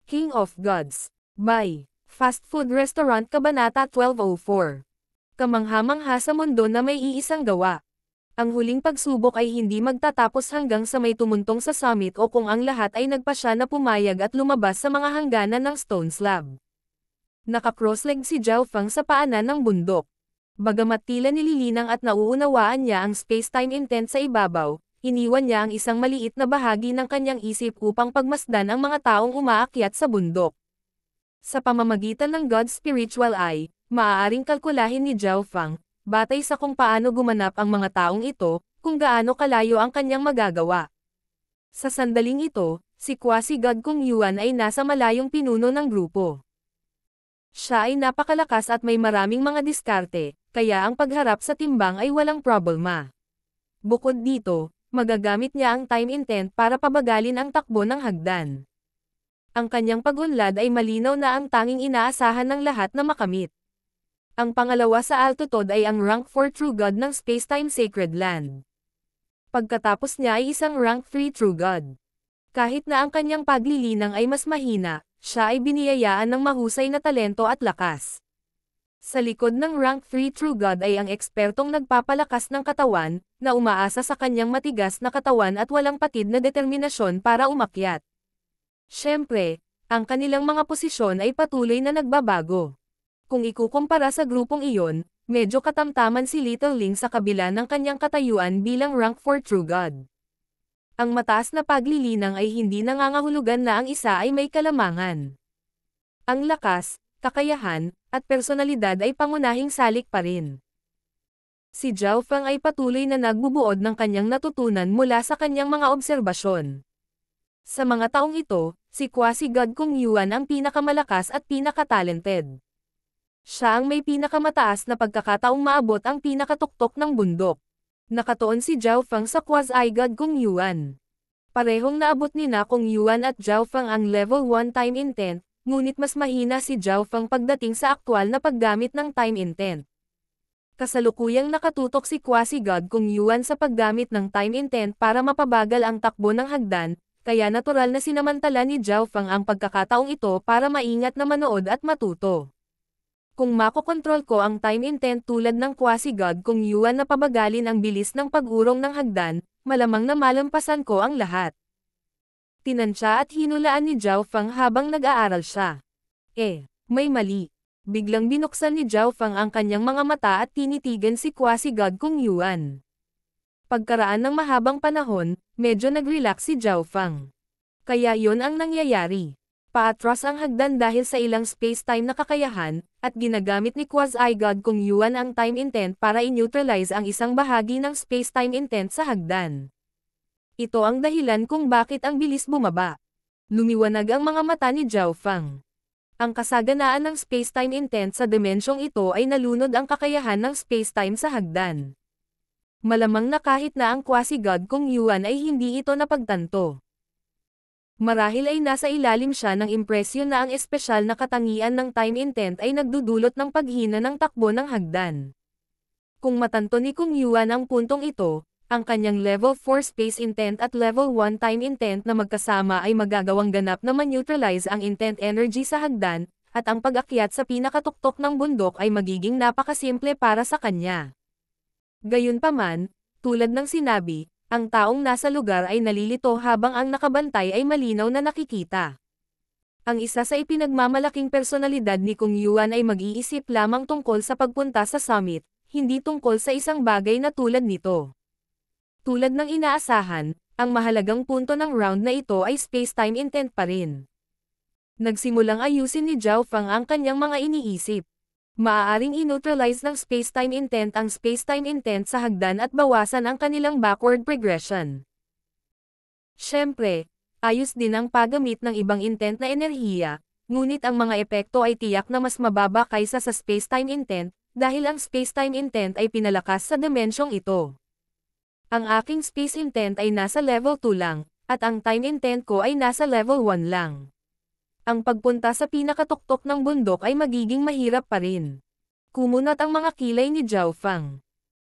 King of Gods. By Fast Food Restaurant Kabanata 1204. Kamangha-mangha sa mundo na may iisang gawa. Ang huling pagsubok ay hindi magtatapos hanggang sa may tumuntong sa summit o kung ang lahat ay nagpasya na pumayag at lumabas sa mga hangganan ng stone slab. Naka-crossleg si Zhao Feng sa paanan ng bundok. Bagamat tila nililinang at nauunawaan niya ang space-time intent sa ibabaw, iniwan niya ang isang maliit na bahagi ng kanyang isip upang pagmasdan ang mga taong umaakyat sa bundok. Sa pamamagitan ng God's Spiritual Eye, maaaring kalkulahin ni Zhao Feng, batay sa kung paano gumanap ang mga taong ito, kung gaano kalayo ang kanyang magagawa. Sa sandaling ito, si Quasi-God Kung Yuan ay nasa malayong pinuno ng grupo. Siya ay napakalakas at may maraming mga diskarte, kaya ang pagharap sa timbang ay walang problema. Bukod dito, magagamit niya ang time intent para pabagalin ang takbo ng hagdan. Ang kanyang pag-unlad ay malinaw na ang tanging inaasahan ng lahat na makamit. Ang pangalawa sa altitude ay ang rank 4 True God ng Spacetime Sacred Land. Pagkatapos niya ay isang rank 3 True God. Kahit na ang kanyang paglilinang ay mas mahina, siya ay biniyayaan ng mahusay na talento at lakas. Sa likod ng rank 3 True God ay ang ekspertong nagpapalakas ng katawan, na umaasa sa kanyang matigas na katawan at walang patid na determinasyon para umakyat. Siyempre, ang kanilang mga posisyon ay patuloy na nagbabago. Kung ikukumpara sa grupong iyon, medyo katamtaman si Little Ling sa kabila ng kanyang katayuan bilang rank 4 True God. Ang mataas na paglilinang ay hindi nangangahulugan na ang isa ay may kalamangan. Ang lakas, kakayahan, at personalidad ay pangunahing salik pa rin. Si Zhao Feng ay patuloy na nagbubuod ng kanyang natutunan mula sa kanyang mga obserbasyon. Sa mga taong ito, si Quasi-God Kung Yuan ang pinakamalakas at pinakatalented. Siya ang may pinakamataas na pagkakataong maabot ang pinakatuktok ng bundok. Nakatuon si Zhao Feng sa Quasi-God Kung Yuan. Parehong naabot ni na Kung Yuan at Zhao Feng ang level 1 time intent, ngunit mas mahina si Zhao Feng pagdating sa aktwal na paggamit ng time intent. Kasalukuyang nakatutok si Quasi-God Kung Yuan sa paggamit ng time intent para mapabagal ang takbo ng hagdan, kaya natural na sinamantala ni Zhao Feng ang pagkakataong ito para maingat na manood at matuto. Kung makokontrol ko ang time intent tulad ng Quasi-God Kung Yuan na pabagalin ang bilis ng pag-urong ng hagdan, malamang na malampasan ko ang lahat. Tinansya at hinulaan ni Zhao Feng habang nag-aaral siya. May mali. Biglang binuksan ni Zhao Feng ang kanyang mga mata at tinitigan si Quasi-God Kung Yuan. Pagkaraan ng mahabang panahon, medyo nag-relax si Zhao Feng. Kaya yon ang nangyayari. Paatras ang hagdan dahil sa ilang space-time na kakayahan, at ginagamit ni Quasi-God Kung Yuan ang time intent para i-neutralize ang isang bahagi ng space-time intent sa hagdan. Ito ang dahilan kung bakit ang bilis bumaba. Lumiwanag ang mga mata ni Zhao Feng. Ang kasaganaan ng space-time intent sa dimensyong ito ay nalunod ang kakayahan ng space-time sa hagdan. Malamang na kahit na ang Quasi-God Kung Yuan ay hindi ito napagtanto. Marahil ay nasa ilalim siya ng impresyon na ang espesyal na katangian ng time intent ay nagdudulot ng paghina ng takbo ng hagdan. Kung matanto ni Kung Yuan ang puntong ito, ang kanyang level 4 space intent at level 1 time intent na magkasama ay magagawang ganap na ma-neutralize ang intent energy sa hagdan, at ang pag-akyat sa pinakatuktok ng bundok ay magiging napakasimple para sa kanya. Gayunpaman, tulad ng sinabi, ang taong nasa lugar ay nalilito habang ang nakabantay ay malinaw na nakikita. Ang isa sa ipinagmamalaking personalidad ni Kung Yuan ay mag-iisip lamang tungkol sa pagpunta sa summit, hindi tungkol sa isang bagay na tulad nito. Tulad ng inaasahan, ang mahalagang punto ng round na ito ay space-time intent pa rin. Nagsimulang ayusin ni Zhao Feng ang kanyang mga iniisip. Maaaring i-neutralize ng space-time intent ang space-time intent sa hagdan at bawasan ang kanilang backward progression. Siyempre, ayos din ang paggamit ng ibang intent na enerhiya, ngunit ang mga epekto ay tiyak na mas mababa kaysa sa space-time intent, dahil ang space-time intent ay pinalakas sa dimensyong ito. Ang aking space intent ay nasa level 2 lang, at ang time intent ko ay nasa level 1 lang. Ang pagpunta sa pinakatuktok ng bundok ay magiging mahirap pa rin. Kumunat ang mga kilay ni Zhao Feng.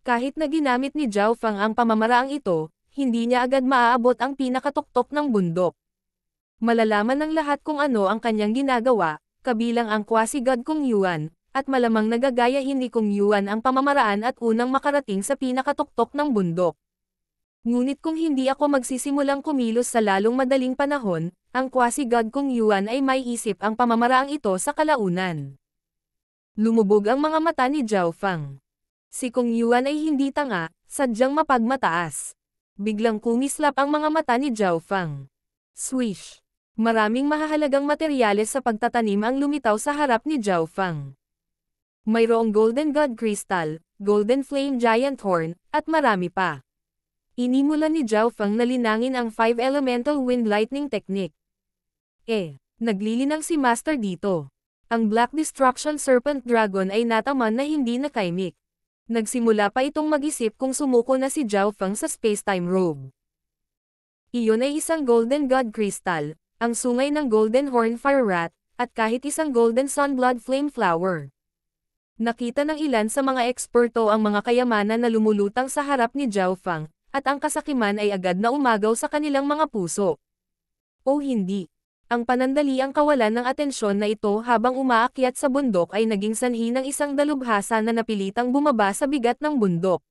Kahit na ginamit ni Zhao Feng ang pamamaraang ito, hindi niya agad maaabot ang pinakatuktok ng bundok. Malalaman ng lahat kung ano ang kanyang ginagawa, kabilang ang quasi-god Kung Yuan, at malamang nagagayahin ni Kung Yuan ang pamamaraan at unang makarating sa pinakatuktok ng bundok. Ngunit kung hindi ako magsisimulang kumilos sa lalong madaling panahon, ang quasi-god Kung Yuan ay may isip ang pamamaraang ito sa kalaunan. Lumubog ang mga mata ni Zhao Fang. Si Kung Yuan ay hindi tanga, sadyang mapagmataas. Biglang kumislap ang mga mata ni Zhao Fang. Swish! Maraming mahahalagang materyales sa pagtatanim ang lumitaw sa harap ni Zhao Fang. Mayroong Golden God Crystal, Golden Flame Giant Horn, at marami pa. Inimula ni Zhao Fang na linangin ang 5 Elemental Wind Lightning Technique. Naglilinang si Master dito. Ang Black Destruction Serpent Dragon ay nataman na hindi nakaimik. Nagsimula pa itong mag-isip kung sumuko na si Zhao Fang sa Space-Time Robe. Iyon ay isang Golden God Crystal, ang sungay ng Golden Horn Fire Rat, at kahit isang Golden Sunblood Flame Flower. Nakita ng ilan sa mga eksperto ang mga kayamanan na lumulutang sa harap ni Zhao Fang, at ang kasakiman ay agad na umagaw sa kanilang mga puso. O hindi. Ang panandaliang kawalan ng atensyon na ito habang umaakyat sa bundok ay naging sanhi ng isang dalubhasa na napilitang bumaba sa bigat ng bundok.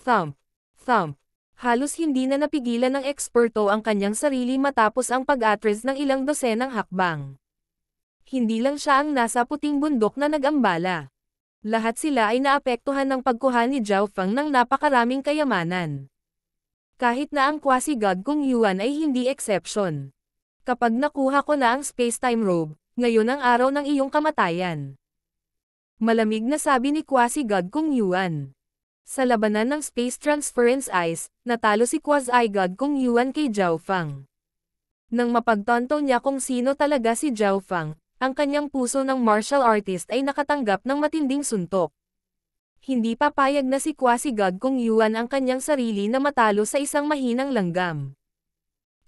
Thump! Thump! Halos hindi na napigilan ng eksperto ang kanyang sarili matapos ang pag-atras ng ilang dosenang hakbang. Hindi lang siya ang nasa puting bundok na nag-ambala. Lahat sila ay naapektuhan ng pagkuha ni Zhao Fang ng napakaraming kayamanan. Kahit na ang quasi-god Kung Yuan ay hindi exception. Kapag nakuha ko na ang Space-Time Robe, ngayon ang araw ng iyong kamatayan. Malamig na sabi ni quasi-god Kung Yuan. Sa labanan ng Space Transference Ice, natalo si quasi-god Kung Yuan kay Zhao Fang. Nang mapagtanto niya kung sino talaga si Zhao Fang, ang kanyang puso ng martial artist ay nakatanggap ng matinding suntok. Hindi papayag na si quasi-god Kung Yuan ang kanyang sarili na matalo sa isang mahinang langgam.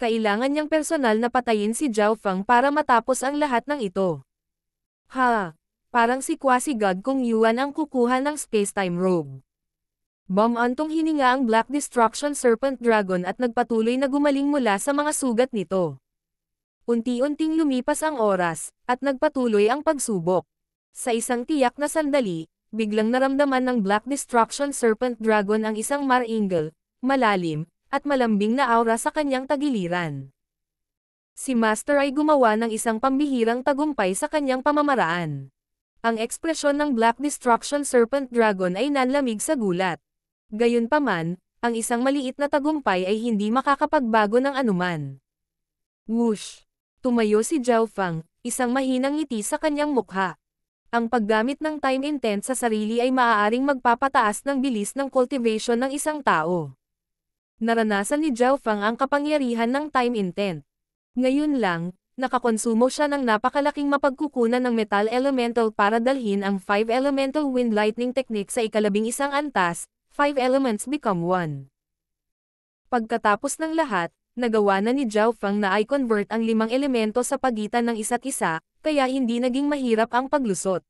Kailangan niyang personal na patayin si Zhao Fang para matapos ang lahat ng ito. Parang si quasi-god Kung Yuan ang kukuha ng Space-Time Robe. Bumantong hininga ang Black Destruction Serpent Dragon at nagpatuloy na gumaling mula sa mga sugat nito. Unti-unting lumipas ang oras, at nagpatuloy ang pagsubok. Sa isang tiyak na sandali, biglang naramdaman ng Black Destruction Serpent Dragon ang isang maringal, malalim, at malambing na aura sa kanyang tagiliran. Si Master ay gumawa ng isang pambihirang tagumpay sa kanyang pamamaraan. Ang ekspresyon ng Black Destruction Serpent Dragon ay nanlamig sa gulat. Gayunpaman, ang isang maliit na tagumpay ay hindi makakapagbago ng anuman. Whoosh! Tumayo si Zhao Fang, isang mahinang ngiti sa kanyang mukha. Ang paggamit ng Time Intent sa sarili ay maaaring magpapataas ng bilis ng cultivation ng isang tao. Naranasan ni Zhao Fang ang kapangyarihan ng Time Intent. Ngayon lang, nakakonsumo siya ng napakalaking mapagkukunan ng Metal Elemental para dalhin ang 5 Elemental Wind Lightning Technique sa ika-11 antas, 5 elements become 1. Pagkatapos ng lahat, nagawa na ni Zhao Fang na i-convert ang 5 elemento sa pagitan ng isa't isa, kaya hindi naging mahirap ang paglusot.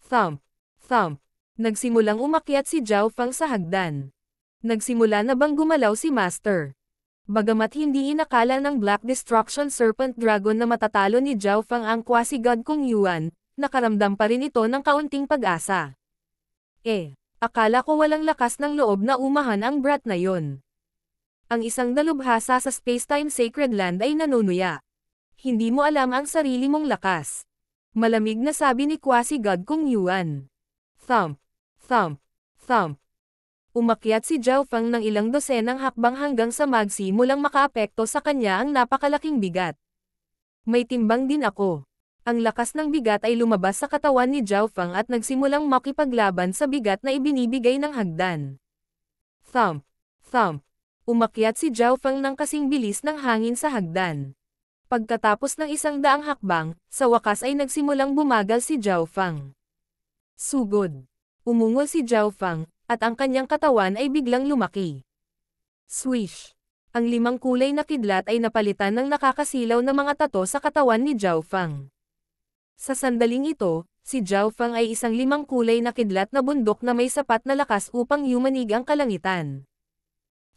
Thump! Thump! Nagsimulang umakyat si Zhao Fang sa hagdan. Nagsimula na bang gumalaw si Master? Bagamat hindi inakala ng Black Destruction Serpent Dragon na matatalo ni Zhao Fang ang quasi-god Kung Yuan, nakaramdam pa rin ito ng kaunting pag-asa. Akala ko walang lakas ng loob na umahan ang brat na yon. Ang isang dalubhasa sa Space-Time Sacred Land ay nanunuya. Hindi mo alam ang sarili mong lakas. Malamig na sabi ni quasi-god Kung Yuan. Thump! Thump! Thump! Umakyat si Zhao Fang ng ilang dosenang hakbang hanggang sa magsimulang makaapekto sa kanya ang napakalaking bigat. May timbang din ako. Ang lakas ng bigat ay lumabas sa katawan ni Zhao Fang at nagsimulang makipaglaban sa bigat na ibinibigay ng hagdan. Thump! Thump! Umakyat si Zhao Fang ng kasing bilis ng hangin sa hagdan. Pagkatapos ng 100 hakbang, sa wakas ay nagsimulang bumagal si Zhao Fang. Sugod! Umungol si Zhao Fang, at ang kanyang katawan ay biglang lumaki. Swish! Ang 5 kulay na kidlat ay napalitan ng nakakasilaw na mga tato sa katawan ni Zhao Fang. Sa sandaling ito, si Zhao Fang ay isang 5 kulay na kidlat na bundok na may sapat na lakas upang yumanig ang kalangitan.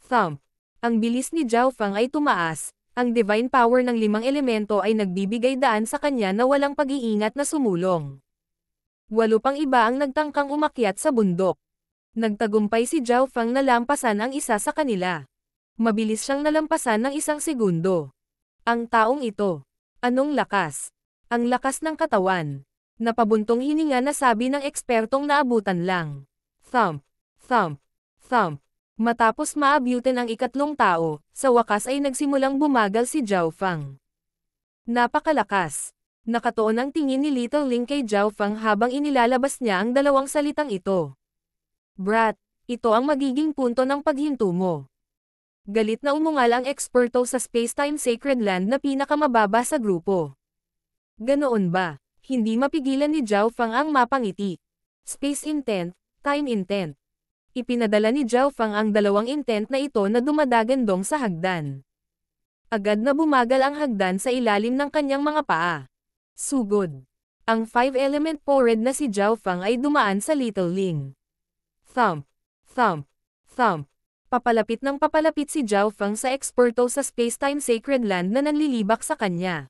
Thump! Ang bilis ni Zhao Fang ay tumaas, Ang divine power ng 5 elemento ay nagbibigay daan sa kanya na walang pag-iingat na sumulong. 8 pang iba ang nagtangkang umakyat sa bundok. Nagtagumpay si Zhao Feng na lampasan ang isa sa kanila. Mabilis siyang nalampasan ng 1 segundo. Ang taong ito. Anong lakas? Ang lakas ng katawan. Napabuntong hininga na sabi ng ekspertong naabutan lang. Thump, thump, thump. Matapos maabutin ang ikatlong tao, sa wakas ay nagsimulang bumagal si Zhao Feng. Napakalakas. Nakatuon ang tingin ni Little Ling kay Zhao Feng habang inilalabas niya ang 2 salitang ito. Brat, ito ang magiging punto ng paghinto mo. Galit na umungal ang eksperto sa Spacetime Sacred Land na pinakamababa sa grupo. Ganoon ba? Hindi mapigilan ni Zhao Feng ang mapangiti. Space intent, time intent. Ipinadala ni Zhao Feng ang 2 intent na ito na dumadagandong sa hagdan. Agad na bumagal ang hagdan sa ilalim ng kanyang mga paa. Sugod. Ang 5-element pored na si Zhao Feng ay dumaan sa Little Ling. Thump, thump, thump. Papalapit ng papalapit si Zhao Feng sa eksperto sa Spacetime Sacred Land na nanlilibak sa kanya.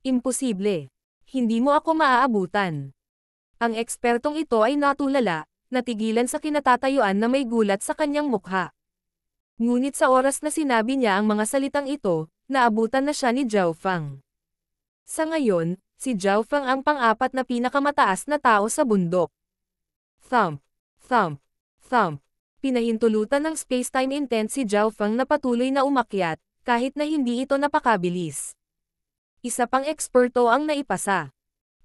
Imposible. Hindi mo ako maaabutan. Ang ekspertong ito ay natulala, natigilan sa kinatatayuan na may gulat sa kanyang mukha. Ngunit sa oras na sinabi niya ang mga salitang ito, naabutan na siya ni Zhao Feng. Sa ngayon, si Zhao Feng ang pang-4 na pinakamataas na tao sa bundok. Thump, thump, thump. Pinahintulutan ng spacetime intent si Zhao Feng na patuloy na umakyat, kahit na hindi ito napakabilis. Isa pang eksperto ang naipasa.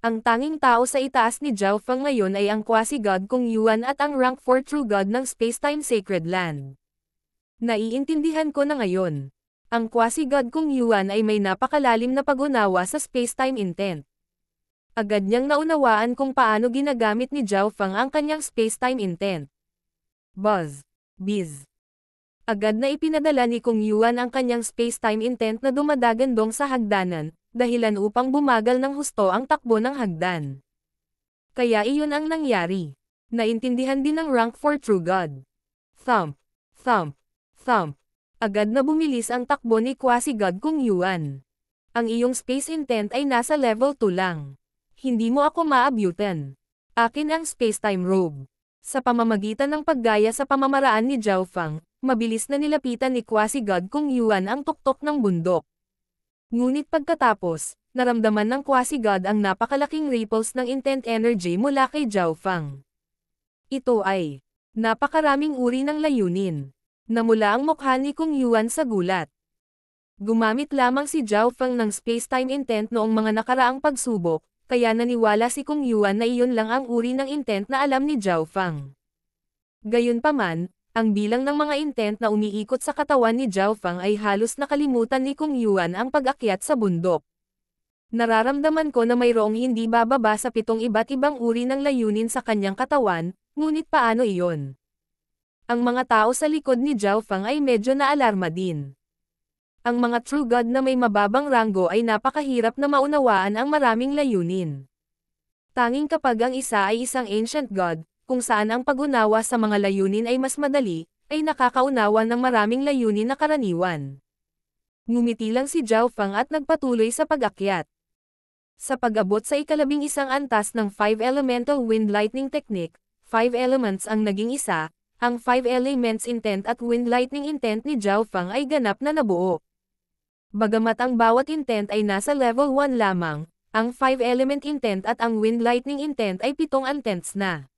Ang tanging tao sa itaas ni Zhao Feng ngayon ay ang quasi-god Kung Yuan at ang rank 4 true god ng Spacetime Sacred Land. Naiintindihan ko na ngayon. Ang quasi-god Kung Yuan ay may napakalalim na pag-unawa sa spacetime intent. Agad niyang naunawaan kung paano ginagamit ni Zhao Feng ang kanyang spacetime intent. Buzz. Biz. Agad na ipinadala ni Kung Yuan ang kanyang spacetime intent na dumadagandong sa hagdanan, dahilan upang bumagal ng husto ang takbo ng hagdan. Kaya iyon ang nangyari. Naintindihan din ng rank 4 true god. Thump, thump, thump. Agad na bumilis ang takbo ni quasi-god Kung Yuan. Ang iyong space intent ay nasa level 2 lang. Hindi mo ako maabutan. Akin ang spacetime robe. Sa pamamagitan ng paggaya sa pamamaraan ni Zhao Feng, mabilis na nilapitan ni quasi-god Kung Yuan ang tuktok ng bundok. Ngunit pagkatapos, naramdaman ng quasi-god ang napakalaking ripples ng intent energy mula kay Zhao Feng. Ito ay napakaraming uri ng layunin. Namula ang mukha ni Kung Yuan sa gulat. Gumamit lamang si Zhao Feng ng spacetime intent noong mga nakaraang pagsubok, kaya naniwala si Kung Yuan na iyon lang ang uri ng intent na alam ni Zhao Feng. Gayunpaman, ang bilang ng mga intent na umiikot sa katawan ni Zhao Feng ay halos nakalimutan ni Kung Yuan ang pag-akyat sa bundok. Nararamdaman ko na mayroong hindi bababa sa 7 iba't ibang uri ng layunin sa kanyang katawan, ngunit paano iyon? Ang mga tao sa likod ni Zhao Feng ay medyo naalarma din. Ang mga true god na may mababang ranggo ay napakahirap na maunawaan ang maraming layunin. Tanging kapag ang isa ay isang ancient god, kung saan ang pag-unawa sa mga layunin ay mas madali, ay nakakaunawa ng maraming layunin na karaniwan. Ngumiti lang si Zhao Feng at nagpatuloy sa pag-akyat. Sa pag-abot sa ika-11 antas ng 5 Elemental Wind Lightning Technique, 5 elements ang naging isa, ang 5 elements intent at wind lightning intent ni Zhao Feng ay ganap na nabuo. Bagamat ang bawat intent ay nasa level 1 lamang, ang 5 element intent at ang wind lightning intent ay 7 intents na.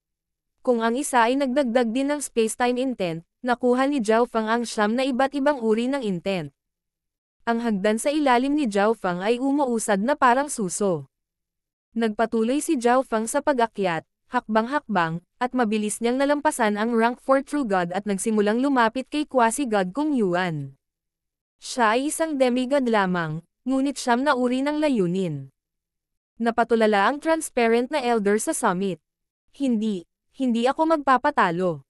Kung ang isa ay nagdagdag din ng spacetime intent, nakuha ni Zhao Feng ang 9 na iba't ibang uri ng intent. Ang hagdan sa ilalim ni Zhao Feng ay umuusad na parang suso. Nagpatuloy si Zhao Feng sa pag-akyat, hakbang-hakbang, at mabilis niyang nalampasan ang rank 4 true god at nagsimulang lumapit kay quasi-god Kung Yuan. Siya ay isang demigod lamang, ngunit 9 na uri ng layunin. Napatulala ang transparent na elder sa summit. Hindi ako magpapatalo.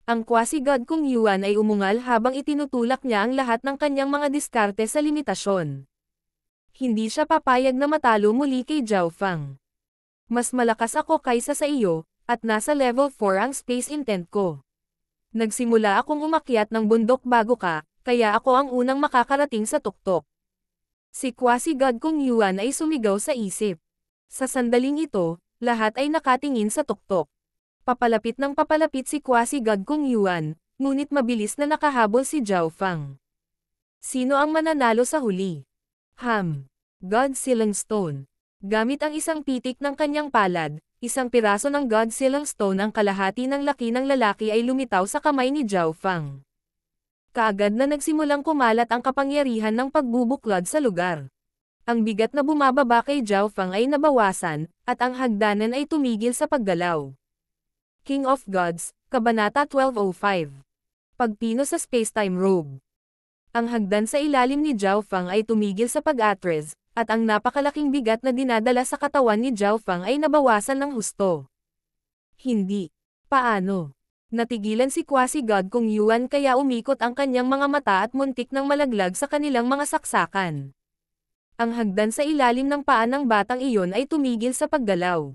Ang quasi-god Kung Yuan ay umungal habang itinutulak niya ang lahat ng kanyang mga diskarte sa limitasyon. Hindi siya papayag na matalo muli kay Zhao Feng. Mas malakas ako kaysa sa iyo, at nasa level 4 ang space intent ko. Nagsimula akong umakyat ng bundok bago ka, kaya ako ang unang makakarating sa tuktok. Si quasi-god Kung Yuan ay sumigaw sa isip. Sa sandaling ito, lahat ay nakatingin sa tuktok. Papalapit si quasi-god Kung Yuan, ngunit mabilis na nakahabol si Zhao Fang. Sino ang mananalo sa huli? God Silang Stone. Gamit ang isang pitik ng kanyang palad, isang piraso ng God Silang Stone ang kalahati ng laki ng lalaki ay lumitaw sa kamay ni Zhao Fang. Kaagad na nagsimulang kumalat ang kapangyarihan ng pagbubuklod sa lugar. Ang bigat na bumababa kay Zhao Fang ay nabawasan, at ang hagdanan ay tumigil sa paggalaw. King of Gods, Kabanata 1205. Pagpino sa Spacetime Robe. Ang hagdan sa ilalim ni Zhao Fang ay tumigil sa pag-atres, at ang napakalaking bigat na dinadala sa katawan ni Zhao Fang ay nabawasan ng husto. Hindi. Paano? Natigilan si quasi-god Kung Yuan kaya umikot ang kanyang mga mata at muntik nang malaglag sa kanilang mga saksakan. Ang hagdan sa ilalim ng paa ng batang iyon ay tumigil sa paggalaw.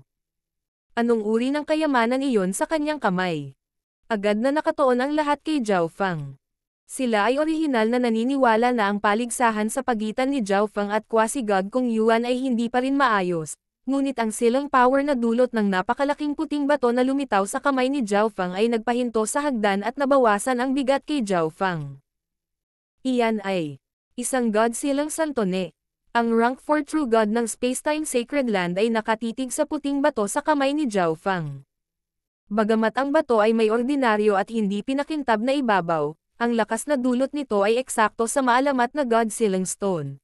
Anong uri ng kayamanan iyon sa kanyang kamay? Agad na nakatuon ang lahat kay Zhao Fang. Sila ay orihinal na naniniwala na ang paligsahan sa pagitan ni Zhao Fang at quasi-god Kung Yuan ay hindi pa rin maayos, ngunit ang silang power na dulot ng napakalaking puting bato na lumitaw sa kamay ni Zhao Fang ay nagpahinto sa hagdan at nabawasan ang bigat kay Zhao Fang. Iyan ay isang god silang Santone. Ang rank 4 true god ng Spacetime Sacred Land ay nakatitig sa puting bato sa kamay ni Zhao Fang. Bagamat ang bato ay may ordinaryo at hindi pinakintab na ibabaw, ang lakas na dulot nito ay eksakto sa maalamat na God Silang Stone.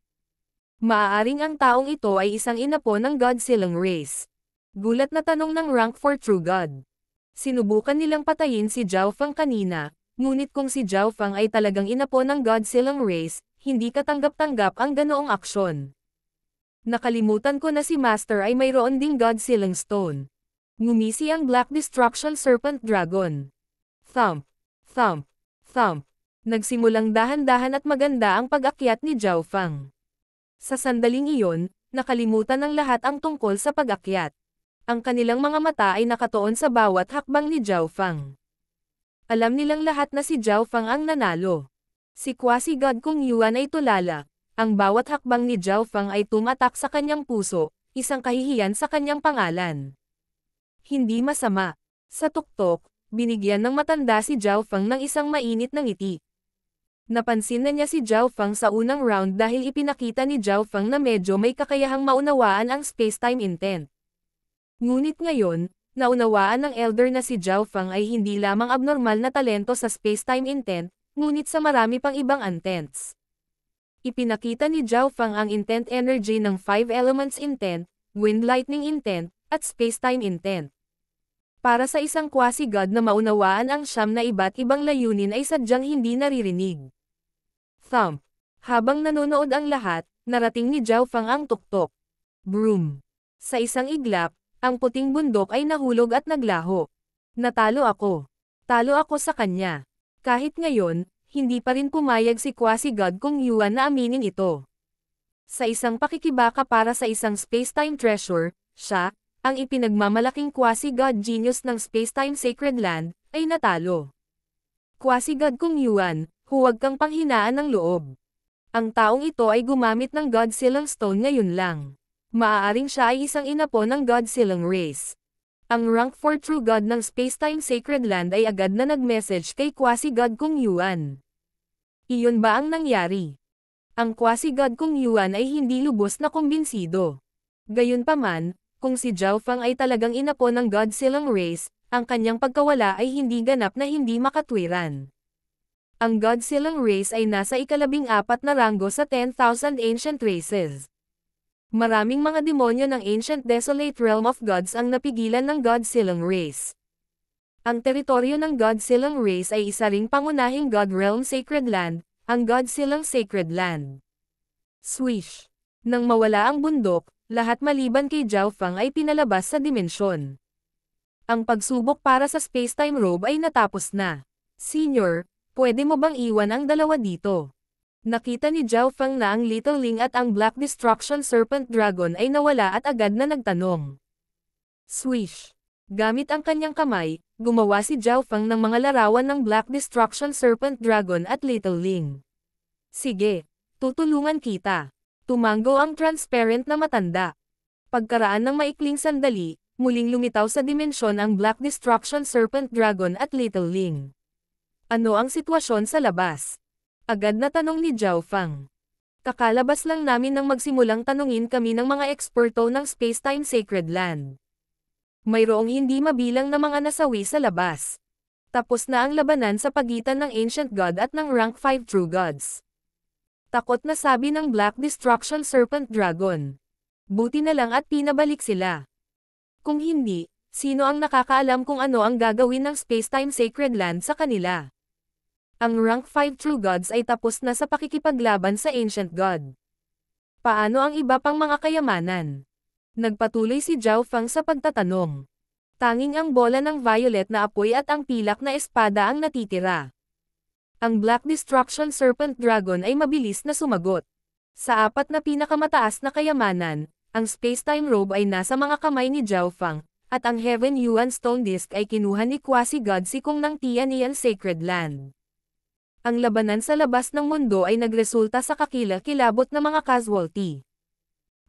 Maaaring ang taong ito ay isang inapo ng God Silang race. Gulat na tanong ng rank 4 true god. Sinubukan nilang patayin si Zhao Fang kanina, ngunit kung si Zhao Fang ay talagang inapo ng God Silang race, hindi katanggap-tanggap ang ganoong aksyon. Nakalimutan ko na si Master ay mayroon ding God Silang Stone. Ngumisi ang Black Destruction Serpent Dragon. Thump, thump, thump. Nagsimulang dahan-dahan at maganda ang pag-akyat ni Zhao Fang. Sa sandaling iyon, nakalimutan ng lahat ang tungkol sa pag-akyat. Ang kanilang mga mata ay nakatuon sa bawat hakbang ni Zhao Fang. Alam nilang lahat na si Zhao Fang ang nanalo. Si quasi-god Kung Yuan ay tulala. Ang bawat hakbang ni Zhao Fang ay tumatak sa kanyang puso, isang kahihiyan sa kanyang pangalan. Hindi masama. Sa tuktok, binigyan ng matanda si Zhao Fang ng isang mainit na ngiti. Napansin na niya si Zhao Fang sa unang round dahil ipinakita ni Zhao Fang na medyo may kakayahang maunawaan ang spacetime intent. Ngunit ngayon, naunawaan ng elder na si Zhao Fang ay hindi lamang abnormal na talento sa spacetime intent, ngunit sa marami pang ibang intents. Ipinakita ni Zhao Fang ang intent energy ng 5 elements intent, wind lightning intent, at spacetime intent. Para sa isang quasi-god na maunawaan ang siyam na iba't ibang layunin ay sadyang hindi naririnig. Thump. Habang nanonood ang lahat, narating ni Zhao Fang ang tuktok. Broom. Sa isang iglap, ang puting bundok ay nahulog at naglaho. Natalo ako. Talo ako sa kanya. Kahit ngayon, hindi pa rin pumayag si quasi-god Kung Yuan na aminin ito. Sa isang pakikibaka para sa isang spacetime treasure, siya, ang ipinagmamalaking quasi-god genius ng Spacetime Sacred Land, ay natalo. Quasi-god Kung Yuan, huwag kang panghinaan ng loob. Ang taong ito ay gumamit ng God Silang Stone ngayon lang. Maaaring siya ay isang inapo ng God Silang race. Ang rank 4 true god ng Spacetime Sacred Land ay agad na nag-message kay quasi-god Kung Yuan. Iyon ba ang nangyari? Ang quasi-god Kung Yuan ay hindi lubos na kumbinsido. Gayunpaman, kung si Zhao Fang ay talagang inapo ng God Silang race, ang kanyang pagkawala ay hindi ganap na hindi makatwiran. Ang God Silang race ay nasa ika-14 na ranggo sa 10,000 ancient races. Maraming mga demonyo ng Ancient Desolate Realm of Gods ang napigilan ng God Silang race. Ang teritoryo ng God Silang race ay isa ring pangunahing God Realm Sacred Land, ang God Silang Sacred Land. Swish! Nang mawala ang bundok, lahat maliban kay Zhao Fang ay pinalabas sa dimensyon. Ang pagsubok para sa spacetime robe ay natapos na. Senior, pwede mo bang iwan ang dalawa dito? Nakita ni Zhao Fang na ang Little Ling at ang Black Destruction Serpent Dragon ay nawala at agad na nagtanong. Swish! Gamit ang kanyang kamay, gumawa si Zhao Fang ng mga larawan ng Black Destruction Serpent Dragon at Little Ling. Sige, tutulungan kita. Tumango ang transparent na matanda. Pagkaraan ng maikling sandali, muling lumitaw sa dimensyon ang Black Destruction Serpent Dragon at Little Ling. Ano ang sitwasyon sa labas? Agad na tanong ni Zhao Fang. Kakalabas lang namin nang magsimulang tanungin kami ng mga eksperto ng Spacetime Sacred Land. Mayroong hindi mabilang na mga nasawi sa labas. Tapos na ang labanan sa pagitan ng Ancient God at ng Rank 5 True Gods. Takot na sabi ng Black Destruction Serpent Dragon. Buti na lang at pinabalik sila. Kung hindi, sino ang nakakaalam kung ano ang gagawin ng Spacetime Sacred Land sa kanila? Ang Rank 5 True Gods ay tapos na sa pakikipaglaban sa Ancient God. Paano ang iba pang mga kayamanan? Nagpatuloy si Zhao Fang sa pagtatanong. Tanging ang bola ng violet na apoy at ang pilak na espada ang natitira. Ang Black Destruction Serpent Dragon ay mabilis na sumagot. Sa apat na pinakamataas na kayamanan, ang Spacetime Robe ay nasa mga kamay ni Zhao Fang, at ang Heaven Yuan Stone Disc ay kinuha ni Quasi-God Sikong ng Tianian Sacred Land. Ang labanan sa labas ng mundo ay nagresulta sa kakilakilabot na mga casualty.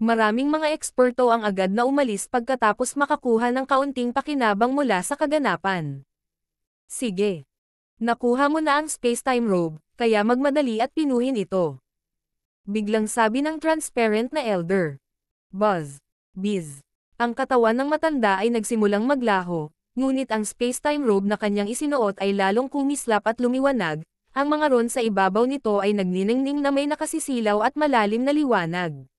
Maraming mga eksperto ang agad na umalis pagkatapos makakuha ng kaunting pakinabang mula sa kaganapan. Sige. Nakuha mo na ang Spacetime Robe, kaya magmadali at pinuhin ito. Biglang sabi ng transparent na elder. Buzz. Biz. Ang katawan ng matanda ay nagsimulang maglaho, ngunit ang Spacetime Robe na kanyang isinuot ay lalong kumislap at lumiwanag, ang mga ron sa ibabaw nito ay nagniningning na may nakasisilaw at malalim na liwanag.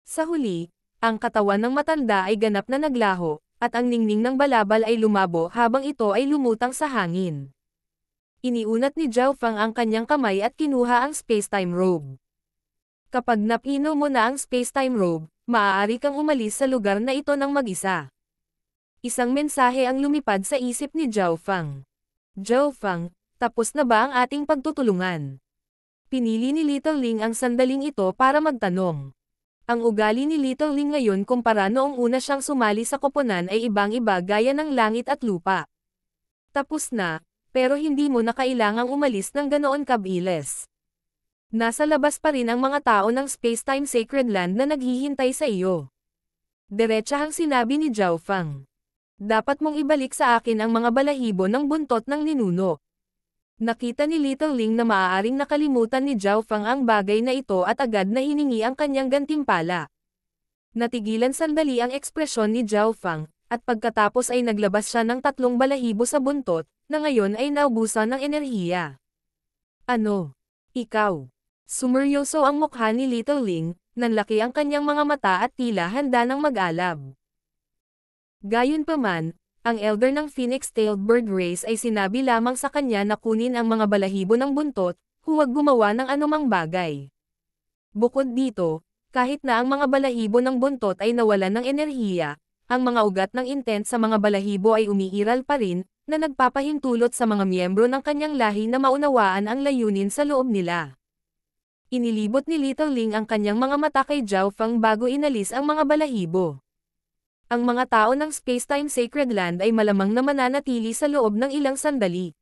Sa huli, ang katawan ng matanda ay ganap na naglaho, at ang ningning ng balabal ay lumabo habang ito ay lumutang sa hangin. Iniunat ni Zhao Fang ang kanyang kamay at kinuha ang Spacetime Robe. Kapag napino mo na ang Spacetime Robe, maaari kang umalis sa lugar na ito ng mag-isa. Isang mensahe ang lumipad sa isip ni Zhao Fang. Zhao Fang, tapos na ba ang ating pagtutulungan? Pinili ni Little Ling ang sandaling ito para magtanong. Ang ugali ni Little Ling ngayon kumpara noong una siyang sumali sa koponan ay ibang-iba gaya ng langit at lupa. Tapos na, pero hindi mo na kailangang umalis ng ganoon kabilis. Nasa labas pa rin ang mga tao ng Spacetime Sacred Land na naghihintay sa iyo. Diretsahang sinabi ni Zhao Fang. Dapat mong ibalik sa akin ang mga balahibo ng buntot ng ninuno. Nakita ni Little Ling na maaaring nakalimutan ni Zhao Fang ang bagay na ito at agad na hiningi ang kanyang gantimpala. Natigilan sandali ang ekspresyon ni Zhao Fang, at pagkatapos ay naglabas siya ng 3 balahibo sa buntot, na ngayon ay naubusan ng enerhiya. Ano? Ikaw? Sumeryoso ang mukha ni Little Ling, nanlaki ang kanyang mga mata at tila handa ng mag-alab. Gayunpaman, ang elder ng Phoenix-tailed bird race ay sinabi lamang sa kanya na kunin ang mga balahibo ng buntot, huwag gumawa ng anumang bagay. Bukod dito, kahit na ang mga balahibo ng buntot ay nawalan ng enerhiya, ang mga ugat ng intent sa mga balahibo ay umiiral pa rin, na nagpapahintulot sa mga miyembro ng kanyang lahi na maunawaan ang layunin sa loob nila. Inilibot ni Little Ling ang kanyang mga mata kay Zhao Fang bago inalis ang mga balahibo. Ang mga tao ng Spacetime Sacred Land ay malamang na mananatili sa loob ng ilang sandali.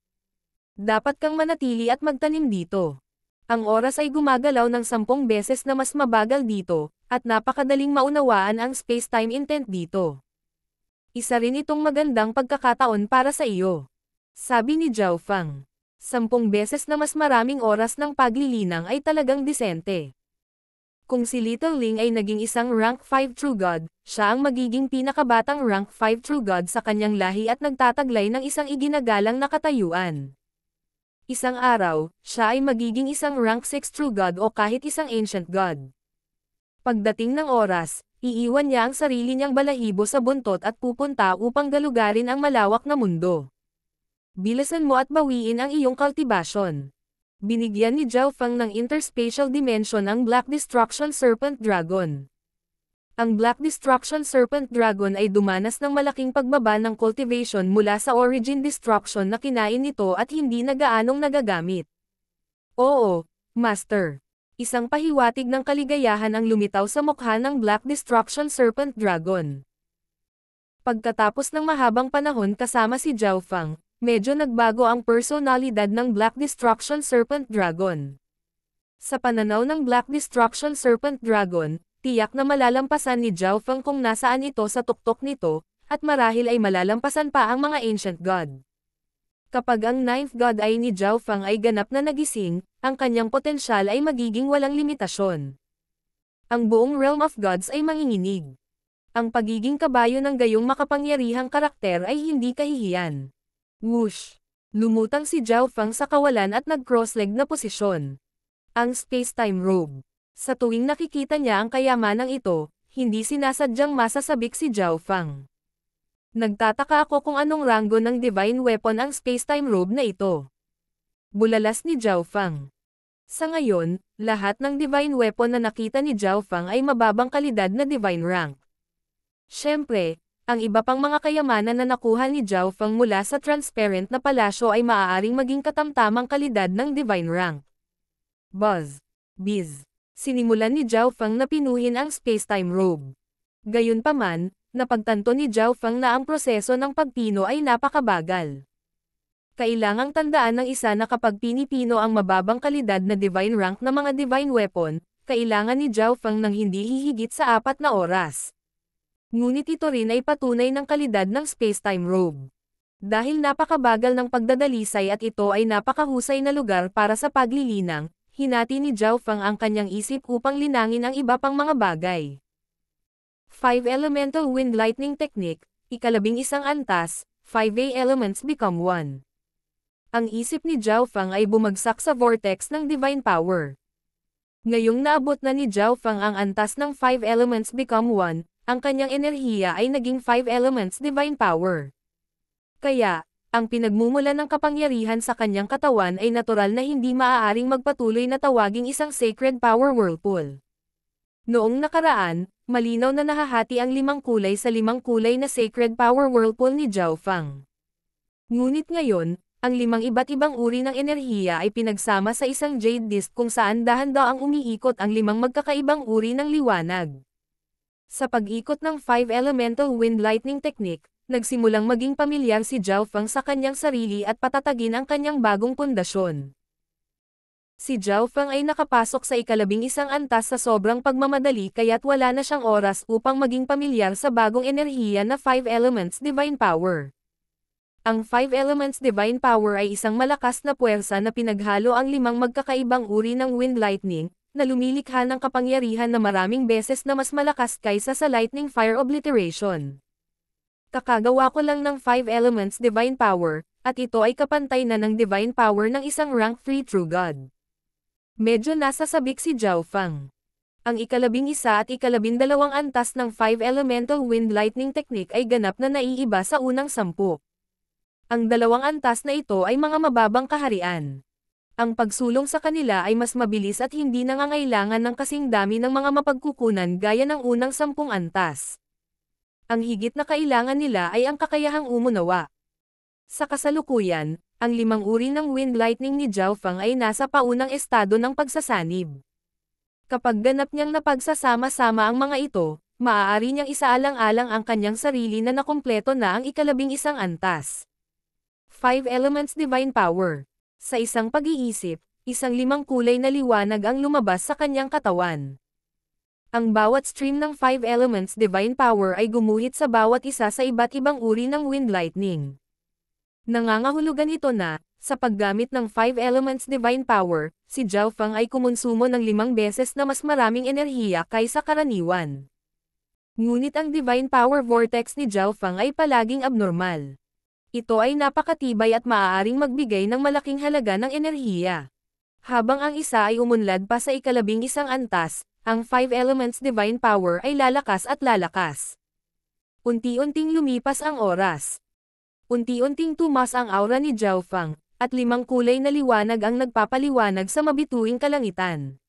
Dapat kang manatili at magtanim dito. Ang oras ay gumagalaw ng 10 beses na mas mabagal dito, at napakadaling maunawaan ang Spacetime intent dito. Isa rin itong magandang pagkakataon para sa iyo. Sabi ni Zhao Fang. 10 beses na mas maraming oras ng paglilinang ay talagang disente. Kung si Little Ling ay naging isang Rank 5 True God, siya ang magiging pinakabatang Rank 5 True God sa kanyang lahi at nagtataglay ng isang iginagalang na katayuan. Isang araw, siya ay magiging isang Rank 6 True God o kahit isang Ancient God. Pagdating ng oras, iiwan niya ang sarili niyang balahibo sa buntot at pupunta upang galugarin ang malawak na mundo. Bilisan mo at bawiin ang iyong kultibasyon. Binigyan ni Zhao Fang ng interspatial dimension ang Black Destruction Serpent Dragon. Ang Black Destruction Serpent Dragon ay dumanas ng malaking pagbaba ng cultivation mula sa Origin Destruction na kinain nito at hindi na gaanong nagagamit. Oo, Master. Isang pahiwatig ng kaligayahan ang lumitaw sa mukha ng Black Destruction Serpent Dragon. Pagkatapos ng mahabang panahon kasama si Zhao Fang, medyo nagbago ang personalidad ng Black Destruction Serpent Dragon. Sa pananaw ng Black Destruction Serpent Dragon, tiyak na malalampasan ni Zhao Feng kung nasaan ito sa tuktok nito, at marahil ay malalampasan pa ang mga Ancient God. Kapag ang Ninth God ay ni Zhao Feng ay ganap na nagising, ang kanyang potensyal ay magiging walang limitasyon. Ang buong Realm of Gods ay manginginig. Ang pagiging kabayo ng gayong makapangyarihang karakter ay hindi kahihiyan. Whoosh! Lumutang si Zhao Feng sa kawalan at nag-cross-leg na posisyon. Ang space-time robe. Sa tuwing nakikita niya ang kayamanang ito, hindi sinasadyang masasabik si Zhao Feng. Nagtataka ako kung anong ranggo ng divine weapon ang space-time robe na ito. Bulalas ni Zhao Feng. Sa ngayon, lahat ng divine weapon na nakita ni Zhao Feng ay mababang kalidad na divine rank. Siyempre, ang iba pang mga kayamanan na nakuha ni Zhao Feng mula sa transparent na palasyo ay maaaring maging katamtamang kalidad ng divine rank. Buzz. Biz. Sinimulan ni Zhao Feng na pinuhin ang space-time robe. Gayunpaman, napagtanto ni Zhao Feng na ang proseso ng pagpino ay napakabagal. Kailangang tandaan ng isa na kapag pinipino ang mababang kalidad na divine rank na mga divine weapon, kailangan ni Zhao Feng ng hindi hihigit sa 4 na oras. Ngunit ito rin ay patunay ng kalidad ng space-time robe. Dahil napakabagal ng pagdadalisay at ito ay napakahusay na lugar para sa paglilinang, hinati ni Zhao Feng ang kanyang isip upang linangin ang iba pang mga bagay. 5 Elemental Wind Lightning Technique, ikalabing isang antas, 5A Elements Become 1. Ang isip ni Zhao Feng ay bumagsak sa vortex ng divine power. Ngayong naabot na ni Zhao Feng ang antas ng 5 Elements Become 1, ang kanyang enerhiya ay naging 5 Elements Divine Power. Kaya, ang pinagmumulan ng kapangyarihan sa kanyang katawan ay natural na hindi maaaring magpatuloy na tawaging isang Sacred Power Whirlpool. Noong nakaraan, malinaw na nahahati ang 5 kulay sa 5 kulay na Sacred Power Whirlpool ni Zhao Feng. Ngunit ngayon, ang 5 iba't ibang uri ng enerhiya ay pinagsama sa isang jade disc kung saan dahan-daang umiikot ang 5 magkakaibang uri ng liwanag. Sa pag-ikot ng 5 Elemental Wind Lightning Technique, nagsimulang maging pamilyar si Zhao Feng sa kanyang sarili at patatagin ang kanyang bagong pundasyon. Si Zhao Feng ay nakapasok sa ikalabing isang antas sa sobrang pagmamadali kaya't wala na siyang oras upang maging pamilyar sa bagong enerhiya na 5 Elements Divine Power. Ang 5 Elements Divine Power ay isang malakas na puwersa na pinaghalo ang 5 magkakaibang uri ng wind lightning, na lumilikha ng kapangyarihan na maraming beses na mas malakas kaysa sa lightning fire obliteration. Kakagawa ko lang ng 5 Elements Divine Power, at ito ay kapantay na ng divine power ng isang rank 3 True God. Medyo nasasabik si Zhao Feng. Ang ikalabing isa at ikalabing dalawang antas ng 5 Elemental Wind Lightning Technique ay ganap na naiiba sa unang 10. Ang dalawang antas na ito ay mga mababang kaharian. Ang pagsulong sa kanila ay mas mabilis at hindi nangangailangan ng kasing dami ng mga mapagkukunan gaya ng unang 10 antas. Ang higit na kailangan nila ay ang kakayahang umunawa. Sa kasalukuyan, ang 5 uri ng wind lightning ni Zhao Feng ay nasa paunang estado ng pagsasanib. Kapag ganap niyang napagsasama-sama ang mga ito, maaari niyang isaalang-alang ang kanyang sarili na nakumpleto na ang ikalabing isang antas. 5 Elements Divine Power. Sa isang pag-iisip, isang 5 kulay na liwanag ang lumabas sa kanyang katawan. Ang bawat stream ng 5 Elements Divine Power ay gumuhit sa bawat isa sa iba't ibang uri ng wind lightning. Nangangahulugan ito na, sa paggamit ng 5 Elements Divine Power, si Zhao Feng ay kumonsumo ng 5 beses na mas maraming enerhiya kaysa karaniwan. Ngunit ang Divine Power Vortex ni Zhao Feng ay palaging abnormal. Ito ay napakatibay at maaaring magbigay ng malaking halaga ng enerhiya. Habang ang isa ay umunlad pa sa ikalabing isang antas, ang 5 Elements Divine Power ay lalakas at lalakas. Unti-unting lumipas ang oras. Unti-unting tumas ang aura ni Zhao Feng, at 5 kulay na liwanag ang nagpapaliwanag sa mabituing kalangitan.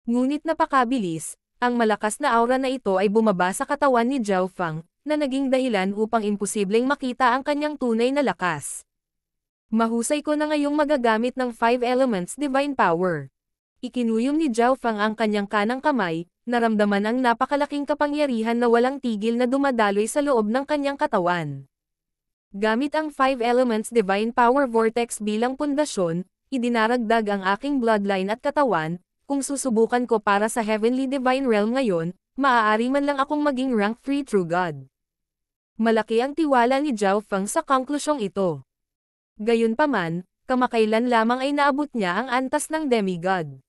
Ngunit napakabilis, ang malakas na aura na ito ay bumaba sa katawan ni Zhao Feng, na naging dahilan upang imposibleng makita ang kanyang tunay na lakas. Mahusay ko na ngayong magagamit ng 5 Elements Divine Power. Ikinuyom ni Zhao Feng ang kanyang kanang kamay, naramdaman ang napakalaking kapangyarihan na walang tigil na dumadaloy sa loob ng kanyang katawan. Gamit ang 5 Elements Divine Power Vortex bilang pundasyon, idinaragdag ang aking bloodline at katawan, kung susubukan ko para sa Heavenly Divine Realm ngayon, maaari man lang akong maging rank 3 True God. Malaki ang tiwala ni Zhao Feng sa konklusyong ito. Gayunpaman, kamakailan lamang ay naabot niya ang antas ng demigod.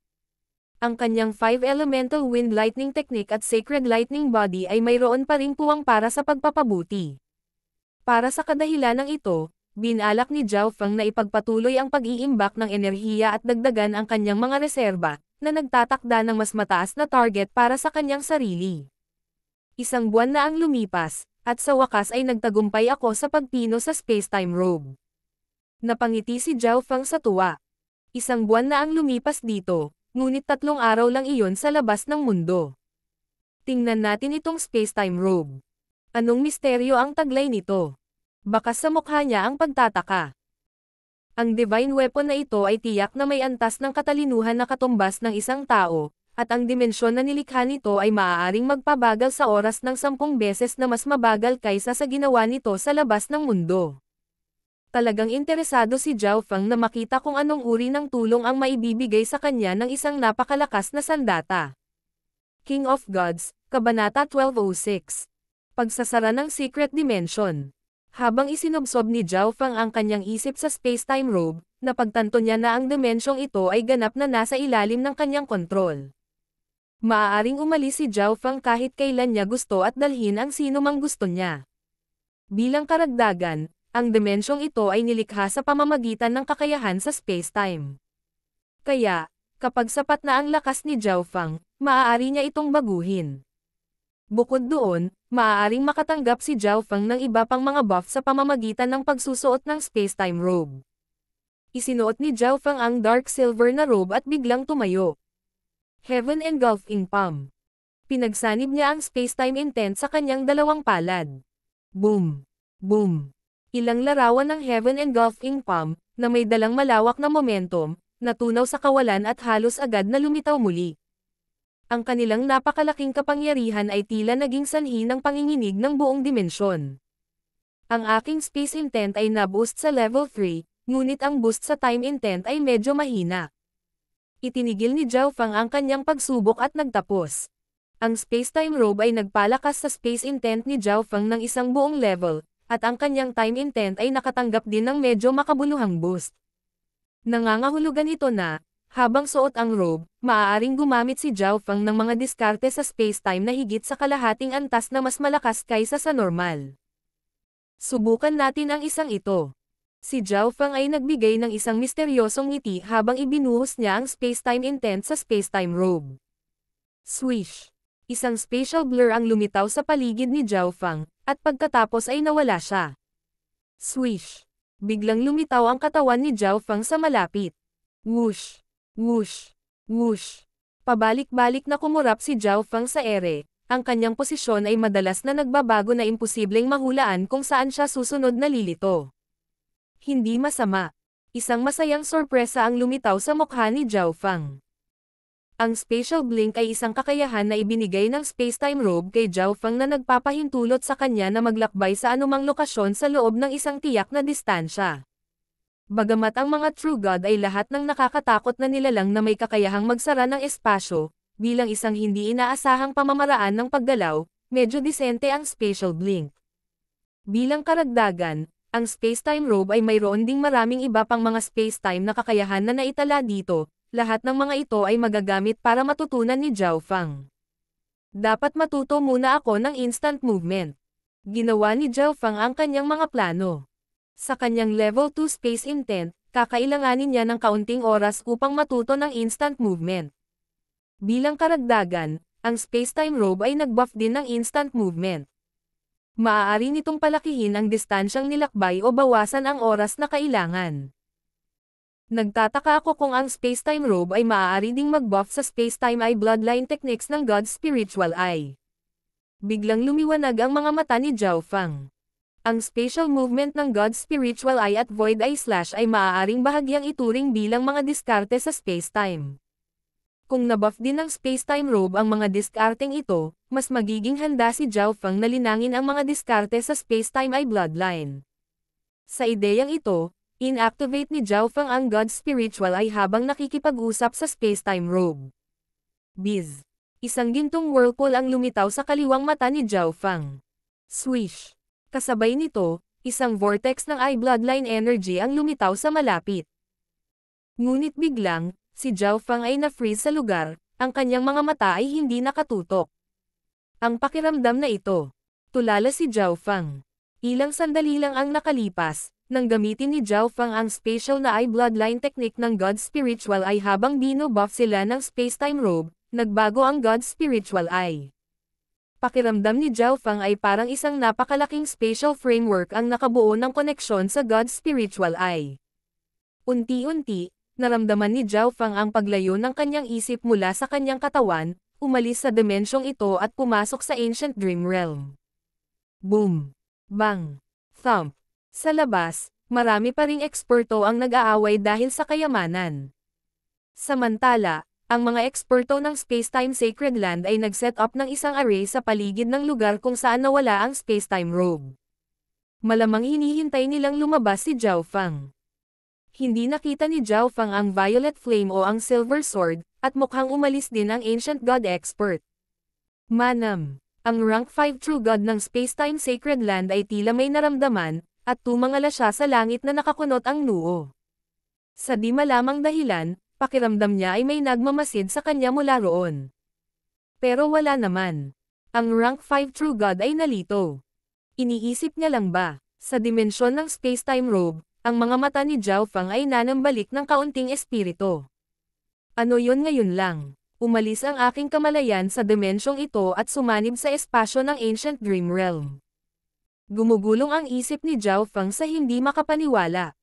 Ang kanyang 5 elemental wind lightning technique at sacred lightning body ay mayroon pa ring puwang para sa pagpapabuti. Para sa kadahilanang ito, binalak ni Zhao Feng na ipagpatuloy ang pag-iimbak ng enerhiya at dagdagan ang kanyang mga reserba, na nagtatakda ng mas mataas na target para sa kanyang sarili. Isang buwan na ang lumipas, at sa wakas ay nagtagumpay ako sa pagpino sa space-time robe. Napangiti si Zhao Feng sa tuwa. Isang buwan na ang lumipas dito, ngunit 3 araw lang iyon sa labas ng mundo. Tingnan natin itong space-time robe. Anong misteryo ang taglay nito? Baka sa mukha niya ang pagtataka. Ang divine weapon na ito ay tiyak na may antas ng katalinuhan na katumbas ng isang tao, at ang dimensyon na nilikha nito ay maaaring magpabagal sa oras ng 10 beses na mas mabagal kaysa sa ginawa nito sa labas ng mundo. Talagang interesado si Zhao Feng na makita kung anong uri ng tulong ang maibibigay sa kanya ng isang napakalakas na sandata. King of Gods, Kabanata 1206. Pagsasara ng Secret Dimension. Habang isinubsob ni Zhao Feng ang kanyang isip sa space-time robe, napagtanto niya na ang dimensyong ito ay ganap na nasa ilalim ng kanyang kontrol. Maaaring umalis si Zhao Feng kahit kailan niya gusto at dalhin ang sino mang gusto niya. Bilang karagdagan, ang dimensyong ito ay nilikha sa pamamagitan ng kakayahan sa space-time. Kaya, kapag sapat na ang lakas ni Zhao Feng, maaari niya itong baguhin. Bukod doon, maaaring makatanggap si Zhao Feng ng iba pang mga buff sa pamamagitan ng pagsusuot ng space-time robe. Isinuot ni Zhao Feng ang dark silver na robe at biglang tumayo. Heaven Engulfing Palm. Pinagsanib niya ang space-time intent sa kanyang dalawang palad. Boom! Boom! Ilang larawan ng Heaven Engulfing Palm, na may dalang malawak na momentum, natunaw sa kawalan at halos agad na lumitaw muli. Ang kanilang napakalaking kapangyarihan ay tila naging sanhi ng panginginig ng buong dimensyon. Ang aking space intent ay na-boost sa level 3, ngunit ang boost sa time intent ay medyo mahina. Itinigil ni Zhao Feng ang kanyang pagsubok at nagtapos. Ang space-time robe ay nagpalakas sa space intent ni Zhao Feng ng isang buong level, at ang kanyang time intent ay nakatanggap din ng medyo makabuluhang boost. Nangangahulugan ito na, habang suot ang robe, maaaring gumamit si Zhao Feng ng mga diskarte sa space-time na higit sa kalahating antas na mas malakas kaysa sa normal. Subukan natin ang isang ito. Si Zhao Feng ay nagbigay ng isang misteryosong ngiti habang ibinuhos niya ang space-time intent sa space-time robe. Swish! Isang spatial blur ang lumitaw sa paligid ni Zhao Feng, at pagkatapos ay nawala siya. Swish! Biglang lumitaw ang katawan ni Zhao Feng sa malapit. Whoosh! Whoosh! Whoosh! Pabalik-balik na kumurap si Zhao Feng sa ere, ang kanyang posisyon ay madalas na nagbabago na imposibleng mahulaan kung saan siya susunod na lilito. Hindi masama. Isang masayang sorpresa ang lumitaw sa mukha ni Zhao Feng. Ang spatial blink ay isang kakayahan na ibinigay ng space-time robe kay Zhao Feng na nagpapahintulot sa kanya na maglakbay sa anumang lokasyon sa loob ng isang tiyak na distansya. Bagamat ang mga True God ay lahat ng nakakatakot na nilalang na may kakayahang magsara ng espasyo, bilang isang hindi inaasahang pamamaraan ng paggalaw, medyo disente ang spatial blink. Bilang karagdagan, ang space-time robe ay mayroon ding maraming iba pang mga space-time na kakayahan na naitala dito, lahat ng mga ito ay magagamit para matutunan ni Zhao Feng. Dapat matuto muna ako ng instant movement. Ginawa ni Zhao Feng ang kanyang mga plano. Sa kanyang level 2 space intent, kakailanganin niya ng kaunting oras upang matuto ng instant movement. Bilang karagdagan, ang space-time robe ay nag-buff din ng instant movement. Maaari nitong palakihin ang distansyang nilakbay o bawasan ang oras na kailangan. Nagtataka ako kung ang space-time robe ay maaari ding mag-buff sa space-time eye bloodline techniques ng God's Spiritual Eye. Biglang lumiwanag ang mga mata ni Zhao Feng. Ang spatial movement ng God's Spiritual Eye at Void Eye Slash ay maaaring bahagyang ituring bilang mga diskarte sa space-time. Kung nabuff din ng space-time robe ang mga diskarteng ito, mas magiging handa si Zhao Feng na linangin ang mga diskarte sa space-time eye bloodline. Sa ideyang ito, inactivate ni Zhao Feng ang God's Spiritual Eye habang nakikipag-usap sa space-time robe. Biz. Isang gintong whirlpool ang lumitaw sa kaliwang mata ni Zhao Fang. Swish. Kasabay nito, isang vortex ng eye bloodline energy ang lumitaw sa malapit. Ngunit biglang, si Zhao Fang ay na-freeze sa lugar, ang kanyang mga mata ay hindi nakatutok. Ang pakiramdam na ito. Tulala si Zhao Fang. Ilang sandali lang ang nakalipas, nang gamitin ni Zhao Fang ang special na eye bloodline technique ng God Spiritual Eye habang bino-buff sila ng space-time robe, nagbago ang God Spiritual Eye. Pakiramdam ni Zhao Fang ay parang isang napakalaking spatial framework ang nakabuo ng koneksyon sa God Spiritual Eye. Unti-unti, naramdaman ni Zhao Fang ang paglayo ng kanyang isip mula sa kanyang katawan, umalis sa dimensyong ito at pumasok sa Ancient Dream Realm. Boom! Bang! Thump! Sa labas, marami pa ring eksperto ang nag-aaway dahil sa kayamanan. Samantala, ang mga eksperto ng Spacetime Sacred Land ay nag-set up ng isang array sa paligid ng lugar kung saan nawala ang Spacetime Robe. Malamang hinihintay nilang lumabas si Zhao Fang. Hindi nakita ni Zhao Fang ang Violet Flame o ang Silver Sword, at mukhang umalis din ang Ancient God Expert. Manam, ang Rank 5 True God ng Spacetime Sacred Land ay tila may naramdaman, at tumangala siya sa langit na nakakunot ang noo. Sa di malamang dahilan, pakiramdam niya ay may nagmamasid sa kanya mula roon. Pero wala naman. Ang Rank 5 True God ay nalito. Iniisip niya lang ba, sa dimensyon ng Spacetime Robe, ang mga mata ni Zhao Fang ay nanambalik ng kaunting espiritu. Ano yon ngayon lang? Umalis ang aking kamalayan sa dimensyong ito at sumanib sa espasyo ng Ancient Dream Realm. Gumugulong ang isip ni Zhao Fang sa hindi makapaniwala.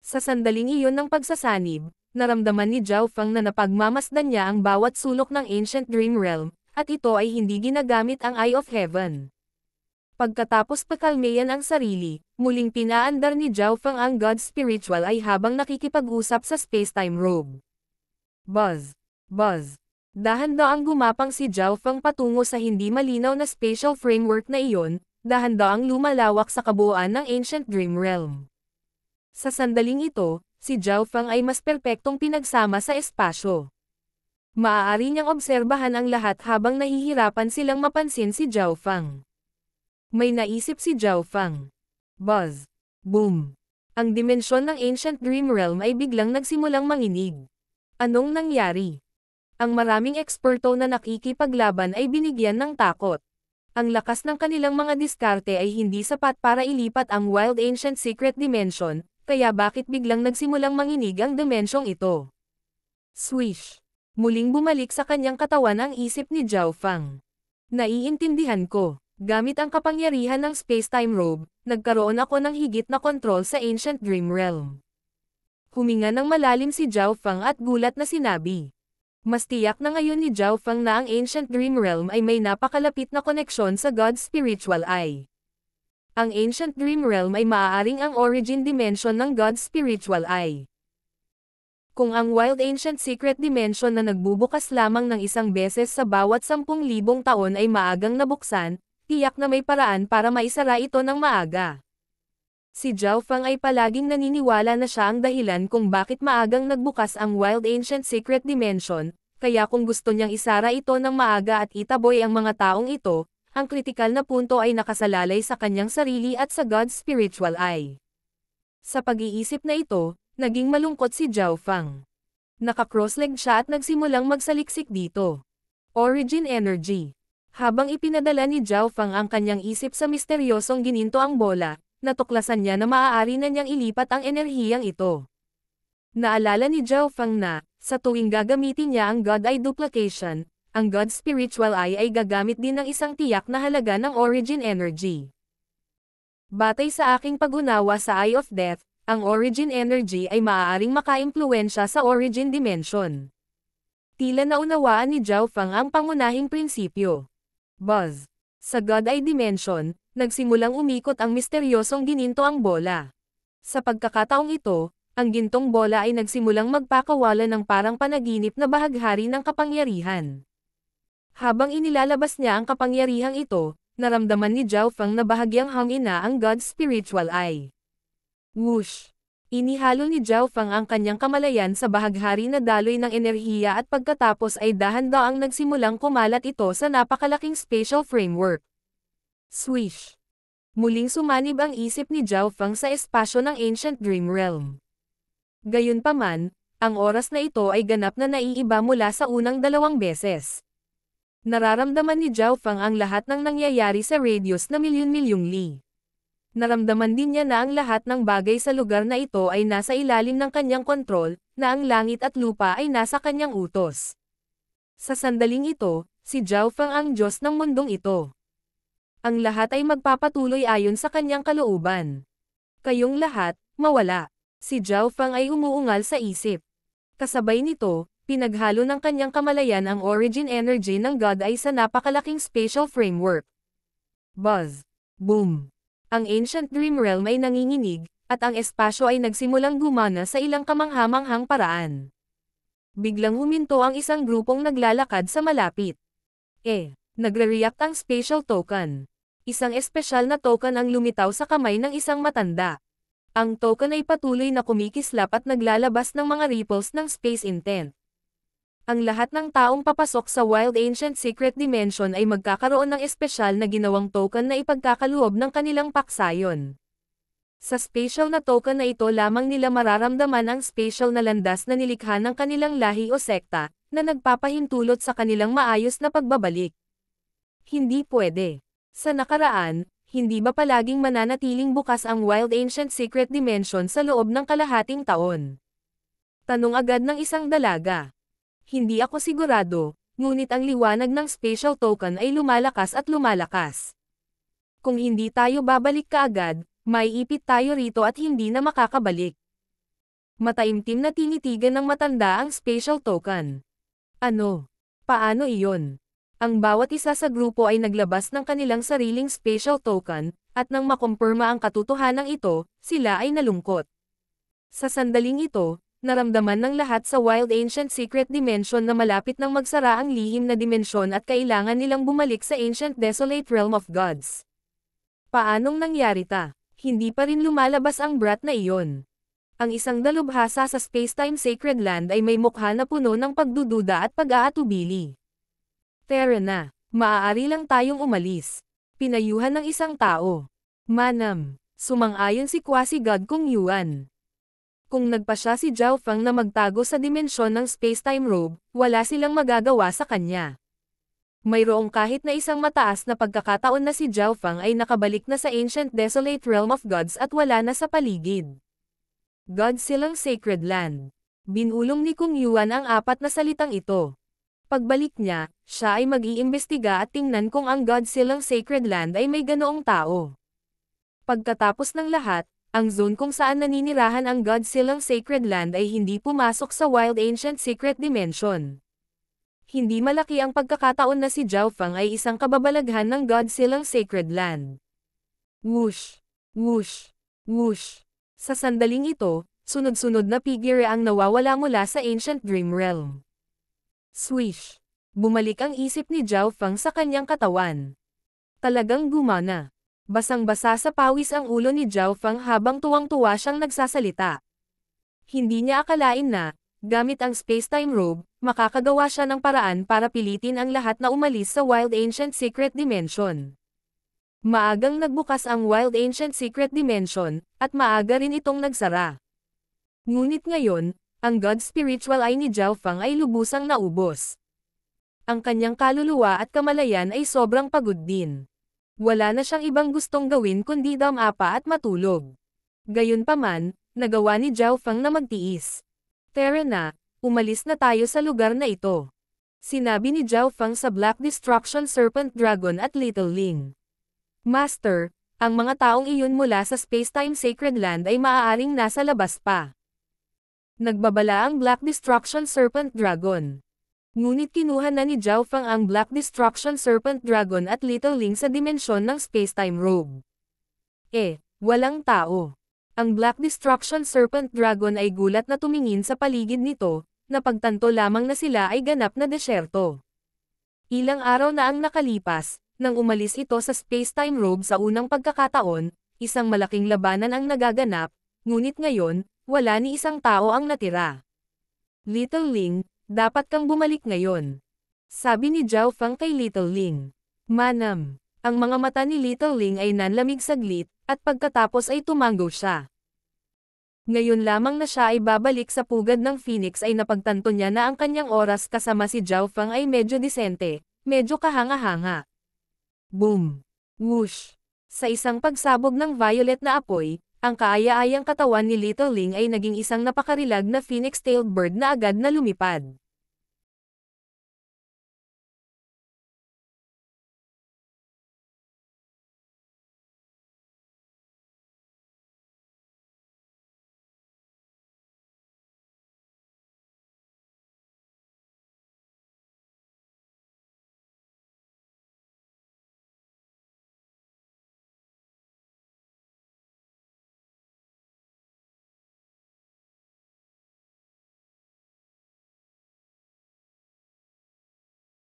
Sa sandaling iyon ng pagsasanib, naramdaman ni Zhao Fang na napagmamasdan niya ang bawat sulok ng Ancient Dream Realm, at ito ay hindi ginagamit ang Eye of Heaven. Pagkatapos pakalmayan ang sarili, muling pinaandar ni Zhao Fang ang God Spiritual ay habang nakikipag-usap sa Spacetime Robe. Buzz! Buzz! Dahan-daang gumapang si Zhao Fang patungo sa hindi malinaw na spatial framework na iyon, dahan-daang lumalawak sa kabuuan ng Ancient Dream Realm. Sa sandaling ito, si Zhao Fang ay mas perpektong pinagsama sa espasyo. Maaari niyang obserbahan ang lahat habang nahihirapan silang mapansin si Zhao Fang. May naisip si Zhao Fang. Buzz! Boom! Ang dimensyon ng Ancient Dream Realm ay biglang nagsimulang manginig. Anong nangyari? Ang maraming eksperto na nakikipaglaban ay binigyan ng takot. Ang lakas ng kanilang mga diskarte ay hindi sapat para ilipat ang Wild Ancient Secret Dimension, kaya bakit biglang nagsimulang manginig ang dimensyong ito? Swish! Muling bumalik sa kanyang katawan ang isip ni Zhao Fang. Naiintindihan ko. Gamit ang kapangyarihan ng Spacetime Robe, nagkaroon ako ng higit na kontrol sa Ancient Dream Realm. Huminga ng malalim si Zhao Fang at gulat na sinabi. Mas tiyak na ngayon ni Zhao Fang na ang Ancient Dream Realm ay may napakalapit na koneksyon sa God Spiritual Eye. Ang Ancient Dream Realm ay maaaring ang origin dimension ng God Spiritual Eye. Kung ang Wild Ancient Secret Dimension na nagbubukas lamang ng isang beses sa bawat 10,000 taon ay maagang nabuksan, tiyak na may paraan para maisara ito ng maaga. Si Zhao Fang ay palaging naniniwala na siya ang dahilan kung bakit maagang nagbukas ang Wild Ancient Secret Dimension, kaya kung gusto niyang isara ito ng maaga at itaboy ang mga taong ito, ang kritikal na punto ay nakasalalay sa kanyang sarili at sa God's Spiritual Eye. Sa pag-iisip na ito, naging malungkot si Zhao Fang. Naka-cross-legged siya at nagsimulang magsaliksik dito. Origin Energy. Habang ipinadala ni Zhao Fang ang kanyang isip sa misteryosong gininto ang bola, natuklasan niya na maaari na niyang ilipat ang enerhiyang ito. Naalala ni Zhao Fang na, sa tuwing gagamitin niya ang God Eye Duplication, ang God Spiritual Eye ay gagamit din ng isang tiyak na halaga ng Origin Energy. Batay sa aking pag-unawa sa Eye of Death, ang Origin Energy ay maaaring maka-impluwensya sa Origin Dimension. Tila naunawaan ni Zhao Fang ang pangunahing prinsipyo. Buzz. Sa God Eye Dimension, nagsimulang umikot ang misteryosong gininto ang bola. Sa pagkakataong ito, ang gintong bola ay nagsimulang magpakawala ng parang panaginip na bahaghari ng kapangyarihan. Habang inilalabas niya ang kapangyarihang ito, naramdaman ni Zhao Fang na bahagyang hangin na ang God's Spiritual Eye. Whoosh! Inihalo ni Zhao Feng ang kanyang kamalayan sa bahaghari na daloy ng enerhiya at pagkatapos ay dahan-daang nagsimulang kumalat ito sa napakalaking spatial framework. Swish! Muling sumanib ang isip ni Zhao Feng sa espasyo ng Ancient Dream Realm. Gayunpaman, ang oras na ito ay ganap na naiiba mula sa unang 2 beses. Nararamdaman ni Zhao Feng ang lahat ng nangyayari sa radius na milyon-milyong li. Naramdaman din niya na ang lahat ng bagay sa lugar na ito ay nasa ilalim ng kanyang kontrol, na ang langit at lupa ay nasa kanyang utos. Sa sandaling ito, si Zhao Feng ang Diyos ng mundong ito. Ang lahat ay magpapatuloy ayon sa kanyang kalooban. Kayong lahat, mawala. Si Zhao Feng ay umuungal sa isip. Kasabay nito, pinaghalo ng kanyang kamalayan ang origin energy ng God ay sa napakalaking spatial framework. Buzz! Boom! Ang Ancient Dream Realm ay nanginginig, at ang espasyo ay nagsimulang gumana sa ilang kamanghamanghang paraan. Biglang huminto ang isang grupong naglalakad sa malapit. Nagre-react ang spatial token. Isang espesyal na token ang lumitaw sa kamay ng isang matanda. Ang token ay patuloy na kumikislap at naglalabas ng mga ripples ng space intent. Ang lahat ng taong papasok sa Wild Ancient Secret Dimension ay magkakaroon ng espesyal na ginawang token na ipagkakaloob ng kanilang paksayon. Sa spatial na token na ito lamang nila mararamdaman ang spatial na landas na nilikha ng kanilang lahi o sekta, na nagpapahintulot sa kanilang maayos na pagbabalik. Hindi pwede. Sa nakaraan, hindi ba palaging mananatiling bukas ang Wild Ancient Secret Dimension sa loob ng kalahating taon? Tanong agad ng isang dalaga. Hindi ako sigurado, ngunit ang liwanag ng spatial token ay lumalakas at lumalakas. Kung hindi tayo babalik kaagad, maiipit tayo rito at hindi na makakabalik. Mataimtim na tinitigan ng matanda ang spatial token. Ano? Paano iyon? Ang bawat isa sa grupo ay naglabas ng kanilang sariling spatial token, at nang makumpirma ang katotohanan ito, sila ay nalungkot. Sa sandaling ito, naramdaman ng lahat sa Wild Ancient Secret Dimension na malapit nang magsara ang lihim na dimensyon at kailangan nilang bumalik sa Ancient Desolate Realm of Gods. Paanong nangyari ta? Hindi pa rin lumalabas ang brat na iyon. Ang isang dalubhasa sa Spacetime Sacred Land ay may mukha na puno ng pagdududa at pag-aatubili. Tara na, maaari lang tayong umalis. Pinayuhan ng isang tao. Manam, sumang-ayon si Quasi-God Kung Yuan. Kung nagpa siya si Zhao Feng na magtago sa dimensyon ng spacetime robe, wala silang magagawa sa kanya. Mayroong kahit na isang mataas na pagkakataon na si Zhao Feng ay nakabalik na sa Ancient Desolate Realm of Gods at wala na sa paligid. Godsilang Sacred Land. Binulong ni Kung Yuan ang 4 na salitang ito. Pagbalik niya, siya ay mag-iimbestiga at tingnan kung ang Godsilang Sacred Land ay may ganoong tao. Pagkatapos ng lahat, ang zone kung saan naninirahan ang Godsilang Sacred Land ay hindi pumasok sa Wild Ancient Secret Dimension. Hindi malaki ang pagkakataon na si Zhao Feng ay isang kababalaghan ng Godsilang Sacred Land. Whoosh! Whoosh! Whoosh! Sa sandaling ito, sunod-sunod na figure ang nawawala mula sa Ancient Dream Realm. Swish! Bumalik ang isip ni Zhao Feng sa kanyang katawan. Talagang gumana. Basang-basa sa pawis ang ulo ni Zhao Feng habang tuwang-tuwa siyang nagsasalita. Hindi niya akalain na, gamit ang spacetime robe, makakagawa siya ng paraan para pilitin ang lahat na umalis sa Wild Ancient Secret Dimension. Maagang nagbukas ang Wild Ancient Secret Dimension, at maaga rin itong nagsara. Ngunit ngayon, ang God Spiritual Eye ni Zhao Feng ay lubusang naubos. Ang kanyang kaluluwa at kamalayan ay sobrang pagod din. Wala na siyang ibang gustong gawin kundi dumapa at matulog. Gayunpaman, nagawa ni Zhao Feng na magtiis. Tara na, umalis na tayo sa lugar na ito. Sinabi ni Zhao Feng sa Black Destruction Serpent Dragon at Little Ling. Master, ang mga taong iyon mula sa Spacetime Sacred Land ay maaaring nasa labas pa. Nagbabala ang Black Destruction Serpent Dragon. Ngunit kinuha na ni Zhao Feng ang Black Destruction Serpent Dragon at Little Ling sa dimensyon ng Spacetime Robe. Walang tao. Ang Black Destruction Serpent Dragon ay gulat na tumingin sa paligid nito, na pagtanto lamang na sila ay ganap na desyerto. Ilang araw na ang nakalipas, nang umalis ito sa Spacetime Robe sa unang pagkakataon, isang malaking labanan ang nagaganap, ngunit ngayon, wala ni isang tao ang natira. Little Ling, dapat kang bumalik ngayon. Sabi ni Zhao Feng kay Little Ling. Manam. Ang mga mata ni Little Ling ay nanlamig saglit, at pagkatapos ay tumango siya. Ngayon lamang na siya ay babalik sa pugad ng Phoenix ay napagtanto niya na ang kanyang oras kasama si Zhao Feng ay medyo disente, medyo kahanga-hanga. Boom! Whoosh! Sa isang pagsabog ng violet na apoy, ang kaaya-ayang katawan ni Little Ling ay naging isang napakarilag na phoenix-tailed bird na agad na lumipad.